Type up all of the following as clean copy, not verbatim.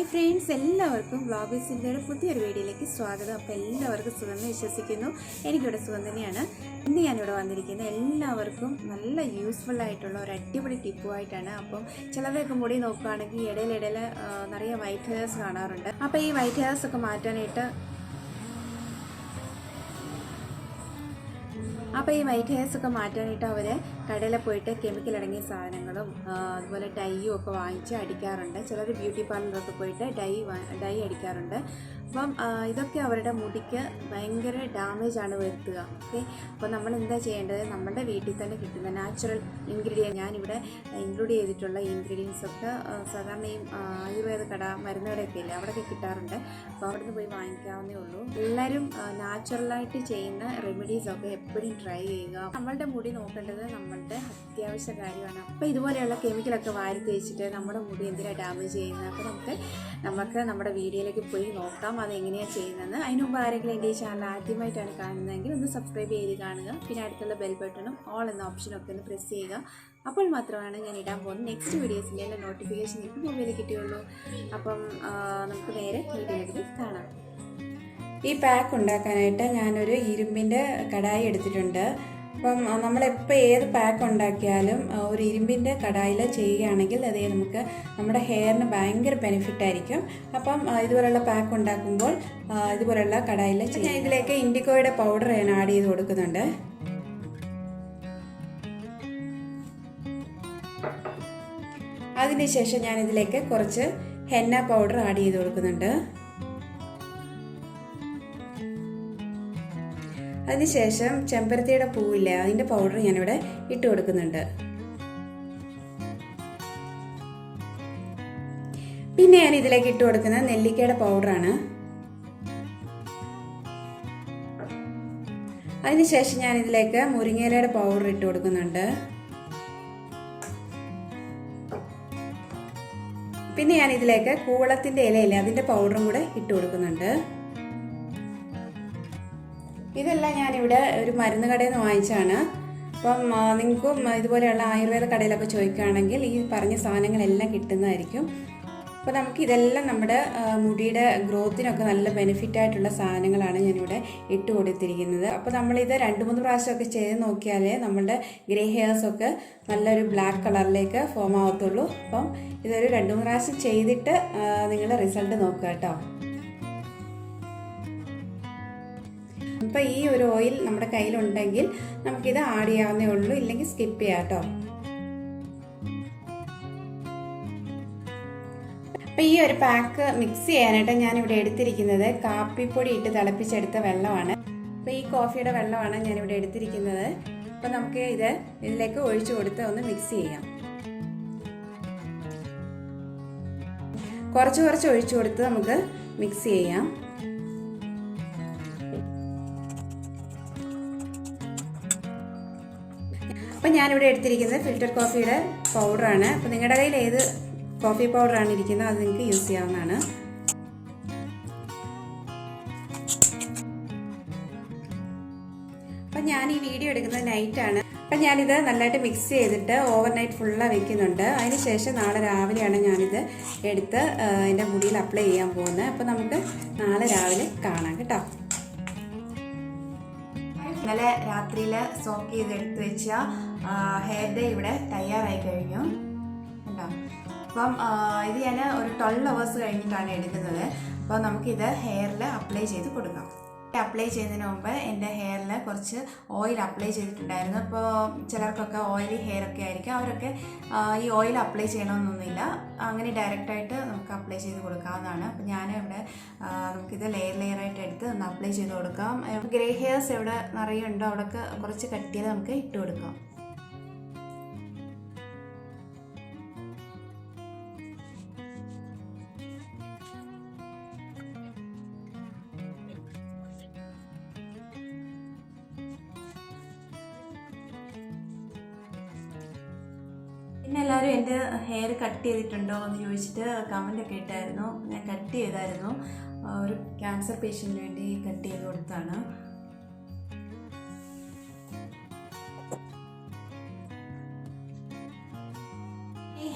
Hi friends, എല്ലാവർക്കും vloggers ഇന്ത്യയുടെ പുതിയൊരു വീഡിയോയിലേക്ക് സ്വാഗതം. അപ്പോൾ എല്ലാവർക്കും സുഖമെന്ന് വിശ്വസിക്കുന്നു. എനിക്കിവിടെ സുഖം തന്നെയാണ്. ഇന്ന് ഞാനിവിടെ വന്നിരിക്കുന്നത് എല്ലാവർക്കും നല്ല യൂസ്ഫുൾ ആയിട്ടുള്ള ഒരു അടിപൊളി ടിപ്പുമായിട്ടാണ്. അപ്പം ചിലവരൊക്കെ മുടി നോക്കുകയാണെങ്കിൽ ഇടയിലിടയിൽ നിറയെ വൈറ്റ് ഹെയർസ് കാണാറുണ്ട്. അപ്പോൾ ഈ വൈറ്റ് ഹെയർസ് ഒക്കെ മാറ്റാനായിട്ട് അവർ കടയിൽ പോയിട്ട് കെമിക്കൽ അടങ്ങിയ സാധനങ്ങളും അതുപോലെ ഡൈയും ഒക്കെ വാങ്ങിച്ച് അടിക്കാറുണ്ട്. ചിലർ ബ്യൂട്ടി പാർലറിലൊക്കെ പോയിട്ട് ഡൈ അടിക്കാറുണ്ട്. അപ്പം ഇതൊക്കെ അവരുടെ മുടിക്ക് ഭയങ്കര ഡാമേജാണ് വരുത്തുക. ഓക്കെ, അപ്പോൾ നമ്മൾ എന്താ ചെയ്യേണ്ടത്? നമ്മുടെ വീട്ടിൽ തന്നെ കിട്ടുന്ന നാച്ചുറൽ ഇൻഗ്രീഡിയൻറ്റ്, ഞാനിവിടെ ഇൻക്ലൂഡ് ചെയ്തിട്ടുള്ള ഇൻഗ്രീഡിയൻസൊക്കെ സാധാരണ ഈ ആയുർവേദ കട, മരുന്ന് കടയൊക്കെ ഇല്ലേ, അവിടെയൊക്കെ കിട്ടാറുണ്ട്. അപ്പോൾ അവിടെ നിന്ന് പോയി വാങ്ങിക്കാവുന്നേ ഉള്ളൂ. എല്ലാവരും നാച്ചുറലായിട്ട് ചെയ്യുന്ന റെമഡീസൊക്കെ എപ്പോഴും ട്രൈ ചെയ്യുക. നമ്മളുടെ മുടി നോക്കേണ്ടത് നമ്മളുടെ അത്യാവശ്യ കാര്യമാണ്. അപ്പോൾ ഇതുപോലെയുള്ള കെമിക്കലൊക്കെ വാരി തേച്ചിട്ട് നമ്മുടെ മുടി എന്തിനാണ് ഡാമേജ് ചെയ്യുന്നത്? അപ്പോൾ നമുക്ക് നമ്മുടെ വീഡിയോയിലേക്ക് പോയി നോക്കാം അതെങ്ങനെയാണ് ചെയ്യുന്നതെന്ന്. അതിന് മുമ്പ് ആരെങ്കിലും എൻ്റെ ഈ ചാനൽ ആദ്യമായിട്ടാണ് കാണുന്നതെങ്കിൽ ഒന്ന് സബ്സ്ക്രൈബ് ചെയ്ത് കാണുക. പിന്നെ അടുത്തുള്ള ബെൽ ബട്ടണും ഓൾ എന്ന ഓപ്ഷനൊക്കെ ഒന്ന് പ്രസ് ചെയ്യുക. അപ്പോൾ മാത്രമാണ് ഞാൻ ഇടാൻ പോകുന്ന നെക്സ്റ്റ് വീഡിയോസിൻ്റെ എല്ലാം നോട്ടിഫിക്കേഷൻ നിങ്ങൾക്ക് മൊബൈലിൽ കിട്ടുകയുള്ളൂ. അപ്പം നമുക്ക് നേരെ വീഡിയോയിലേക്ക് കാണാം. ഈ പാക്ക് ഉണ്ടാക്കാനായിട്ട് ഞാനൊരു ഇരുമ്പിൻ്റെ കടായി എടുത്തിട്ടുണ്ട്. അപ്പം നമ്മളെപ്പോൾ ഏത് പാക്ക് ഉണ്ടാക്കിയാലും ഒരു ഇരുമ്പിൻ്റെ കടായിൽ ചെയ്യുകയാണെങ്കിൽ അത് നമുക്ക് നമ്മുടെ ഹെയറിന് ഭയങ്കര ബെനിഫിറ്റായിരിക്കും. അപ്പം ഇതുപോലുള്ള പാക്ക് ഉണ്ടാക്കുമ്പോൾ ഇതുപോലുള്ള കടായിൽ ഞാൻ ഇതിലേക്ക് ഇൻഡിഗോയുടെ പൗഡർ ഞാൻ ആഡ് ചെയ്ത് കൊടുക്കുന്നുണ്ട്. അതിനുശേഷം ഞാനിതിലേക്ക് കുറച്ച് ഹെന്ന പൗഡർ ആഡ് ചെയ്ത് കൊടുക്കുന്നുണ്ട്. അതിനുശേഷം ചെമ്പരത്തിയുടെ പൂവില്ലേ, അതിൻ്റെ പൗഡർ ഞാനിവിടെ ഇട്ട് കൊടുക്കുന്നുണ്ട്. പിന്നെ ഞാൻ ഇതിലേക്ക് ഇട്ട് കൊടുക്കുന്നത് നെല്ലിക്കയുടെ പൗഡറാണ്. അതിനുശേഷം ഞാൻ ഇതിലേക്ക് മുരിങ്ങയിലയുടെ പൗഡർ ഇട്ട് കൊടുക്കുന്നുണ്ട്. പിന്നെ ഞാൻ ഇതിലേക്ക് കൂവളത്തിൻ്റെ ഇലയില്ലേ, അതിൻ്റെ പൗഡറും കൂടെ ഇട്ട് കൊടുക്കുന്നുണ്ട്. ഇതെല്ലാം ഞാനിവിടെ ഒരു മരുന്ന് കടയിൽ നിന്ന് വാങ്ങിച്ചാണ്. അപ്പം നിങ്ങൾക്കും ഇതുപോലെയുള്ള ആയുർവേദ കടയിലൊക്കെ ചോദിക്കുകയാണെങ്കിൽ ഈ പറഞ്ഞ സാധനങ്ങളെല്ലാം കിട്ടുന്നതായിരിക്കും. അപ്പോൾ നമുക്ക് ഇതെല്ലാം നമ്മുടെ മുടിയുടെ ഗ്രോത്തിനൊക്കെ നല്ല ബെനിഫിറ്റായിട്ടുള്ള സാധനങ്ങളാണ് ഞാനിവിടെ ഇട്ട് കൊടുത്തിരിക്കുന്നത്. അപ്പോൾ നമ്മളിത് 2-3 പ്രാവശ്യമൊക്കെ ചെയ്ത് നോക്കിയാൽ നമ്മളുടെ ഗ്രേ ഹെയർസൊക്കെ നല്ലൊരു ബ്ലാക്ക് കളറിലേക്ക് ഫോം ആവത്തുള്ളൂ. അപ്പം ഇതൊരു 2-3 പ്രാവശ്യം ചെയ്തിട്ട് നിങ്ങൾ റിസൾട്ട് നോക്കുക കേട്ടോ. അപ്പോൾ ഈ ഒരു ഓയിൽ നമ്മുടെ കയ്യിലുണ്ടെങ്കിൽ നമുക്കിത് ആഡ് ചെയ്യാവുന്നേ ഉള്ളൂ, ഇല്ലെങ്കിൽ സ്കിപ്പ് ചെയ്യാം കേട്ടോ. അപ്പോൾ ഈ ഒരു പാക്ക് മിക്സ് ചെയ്യാനായിട്ട് ഞാനിവിടെ എടുത്തിരിക്കുന്നത് കാപ്പിപ്പൊടി ഇട്ട് തിളപ്പിച്ചെടുത്ത വെള്ളമാണ്. അപ്പോൾ ഈ കോഫിയുടെ വെള്ളമാണ് ഞാനിവിടെ എടുത്തിരിക്കുന്നത്. അപ്പോൾ നമുക്ക് ഇതിലേക്ക് ഒഴിച്ചു കൊടുത്ത് ഒന്ന് മിക്സ് ചെയ്യാം. കുറച്ച് ഒഴിച്ചു കൊടുത്ത് നമുക്ക് മിക്സ് ചെയ്യാം. അപ്പം ഞാനിവിടെ എടുത്തിരിക്കുന്നത് ഫിൽറ്റർ കോഫിയുടെ പൗഡറാണ്. അപ്പോൾ നിങ്ങളുടെ കയ്യിൽ ഏത് കോഫി പൗഡറാണ് ഇരിക്കുന്നത് അത് നിങ്ങൾക്ക് യൂസ് ചെയ്യാവുന്നതാണ്. അപ്പം ഞാൻ ഈ വീഡിയോ എടുക്കുന്നത് നൈറ്റാണ്. അപ്പം ഞാനിത് നല്ലതായിട്ട് മിക്സ് ചെയ്തിട്ട് ഓവർനൈറ്റ് ഫുള്ളാണ് വെക്കുന്നുണ്ട്. അതിനുശേഷം നാളെ രാവിലെയാണ് ഞാനിത് എടുത്ത് എൻ്റെ മുടിയിൽ അപ്ലൈ ചെയ്യാൻ പോകുന്നത്. അപ്പോൾ നമുക്ക് നാളെ രാവിലെ കാണാം കേട്ടോ. ഇന്നലെ രാത്രിയിൽ സോക്ക് ചെയ്തെടുത്ത് വെച്ച ഹെയർ ഡേ ഇവിടെ തയ്യാറായി കഴിഞ്ഞു കേട്ടോ. അപ്പം ഇത് ഞാൻ ഒരു 12 hours കഴിഞ്ഞിട്ടാണ് എടുക്കുന്നത്. അപ്പോൾ നമുക്കിത് ഹെയറിൽ അപ്ലൈ ചെയ്ത് കൊടുക്കാം. അപ്ലൈ ചെയ്യുന്നതിന് മുമ്പ് എൻ്റെ ഹെയറിൽ കുറച്ച് ഓയിൽ അപ്ലൈ ചെയ്തിട്ടുണ്ടായിരുന്നു. അപ്പോൾ ചിലർക്കൊക്കെ ഓയിലി ഹെയർ ഒക്കെ ആയിരിക്കും, അവരൊക്കെ ഈ ഓയിൽ അപ്ലൈ ചെയ്യണമെന്നൊന്നുമില്ല, അങ്ങനെ ഡയറക്റ്റായിട്ട് നമുക്ക് അപ്ലൈ ചെയ്ത് കൊടുക്കാവുന്നതാണ്. അപ്പോൾ ഞാൻ ഇവിടെ നമുക്കിത് ലെയറായിട്ട് എടുത്ത് ഒന്ന് അപ്ലൈ ചെയ്ത് കൊടുക്കാം. ഗ്രേ ഹെയർസ് എവിടെ നിറയുണ്ടോ അവിടെയൊക്കെ കുറച്ച് കട്ടിയിൽ നമുക്ക് ഇട്ട് കൊടുക്കാം. പിന്നെ എല്ലാവരും എൻ്റെ ഹെയർ കട്ട് ചെയ്തിട്ടുണ്ടോ എന്ന് ചോദിച്ചിട്ട് കമൻ്റൊക്കെ ഇട്ടായിരുന്നു. ഞാൻ കട്ട് ചെയ്തായിരുന്നു, ഒരു ക്യാൻസർ പേഷ്യൻറ്റിന് വേണ്ടി കട്ട് ചെയ്ത് കൊടുത്താണ്.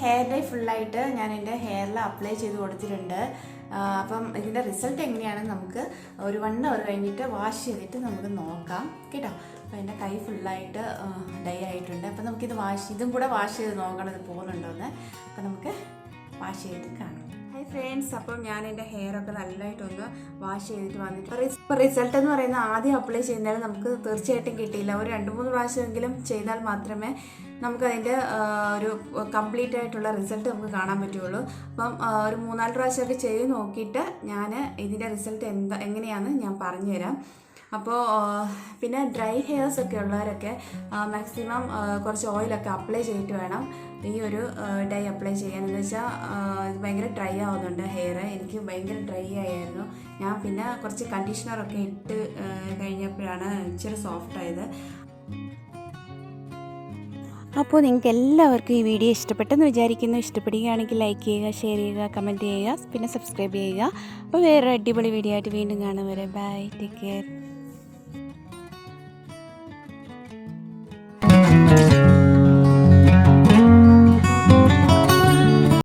ഹെയർ ഡൈ ഫുള്ളായിട്ട് ഞാൻ എൻ്റെ ഹെയറിൽ അപ്ലൈ ചെയ്ത് കൊടുത്തിട്ടുണ്ട്. അപ്പം ഇതിൻ്റെ റിസൾട്ട് എങ്ങനെയാണെന്ന് നമുക്ക് ഒരു 1 hour കഴിഞ്ഞിട്ട് വാഷ് ചെയ്തിട്ട് നമുക്ക് നോക്കാം കേട്ടോ. അപ്പോൾ എൻ്റെ കൈ ഫുള്ളായിട്ട് ഡൈ ആയിട്ടുണ്ട്. അപ്പോൾ നമുക്കിത് ഇതും കൂടെ വാഷ് ചെയ്ത് നോക്കണം ഇത് പോകുന്നുണ്ടോയെന്ന്. അപ്പോൾ നമുക്ക് വാഷ് ചെയ്തിട്ട് കാണാം. ഹായ് ഫ്രണ്ട്സ്, അപ്പം ഞാൻ എൻ്റെ ഹെയറൊക്കെ നല്ലതായിട്ടൊന്ന് വാഷ് ചെയ്തിട്ട് വന്നിട്ട് ഇപ്പോൾ റിസൾട്ട് എന്ന് പറയുന്നത് ആദ്യം അപ്ലൈ ചെയ്യുന്നതിൽ നമുക്ക് തീർച്ചയായിട്ടും കിട്ടിയില്ല. ഒരു 2-3 പ്രാവശ്യമെങ്കിലും ചെയ്താൽ മാത്രമേ നമുക്കതിൻ്റെ ഒരു കംപ്ലീറ്റ് ആയിട്ടുള്ള റിസൾട്ട് നമുക്ക് കാണാൻ പറ്റുള്ളൂ. അപ്പം ഒരു 3-4 പ്രാവശ്യമൊക്കെ ചെയ്ത് നോക്കിയിട്ട് ഞാൻ ഇതിൻ്റെ റിസൾട്ട് എങ്ങനെയാണെന്ന് ഞാൻ പറഞ്ഞുതരാം. അപ്പോൾ പിന്നെ ഡ്രൈ ഹെയർസ് ഒക്കെ ഉള്ളവരൊക്കെ മാക്സിമം കുറച്ച് ഓയിലൊക്കെ അപ്ലൈ ചെയ്തിട്ട് വേണം ഈ ഒരു ഡൈ അപ്ലൈ ചെയ്യാൻ. എന്ന് വെച്ചാൽ ഇത് ഭയങ്കര ഡ്രൈ ആവുന്നുണ്ട് ഹെയർ. എനിക്ക് ഭയങ്കര ഡ്രൈ ആയിരുന്നു. ഞാൻ പിന്നെ കുറച്ച് കണ്ടീഷണറൊക്കെ ഇട്ട് കഴിഞ്ഞപ്പോഴാണ് ഇച്ചിരി സോഫ്റ്റ് ആയത്. അപ്പോൾ നിങ്ങൾക്ക് എല്ലാവർക്കും ഈ വീഡിയോ ഇഷ്ടപ്പെട്ടെന്ന് വിചാരിക്കുന്നു. ഇഷ്ടപ്പെടുകയാണെങ്കിൽ ലൈക്ക് ചെയ്യുക, ഷെയർ ചെയ്യുക, കമൻറ്റ് ചെയ്യുക, പിന്നെ സബ്സ്ക്രൈബ് ചെയ്യുക. അപ്പോൾ വേറെ അടിപൊളി വീഡിയോ ആയിട്ട് വീണ്ടും കാണും വരെ. Bye, take care.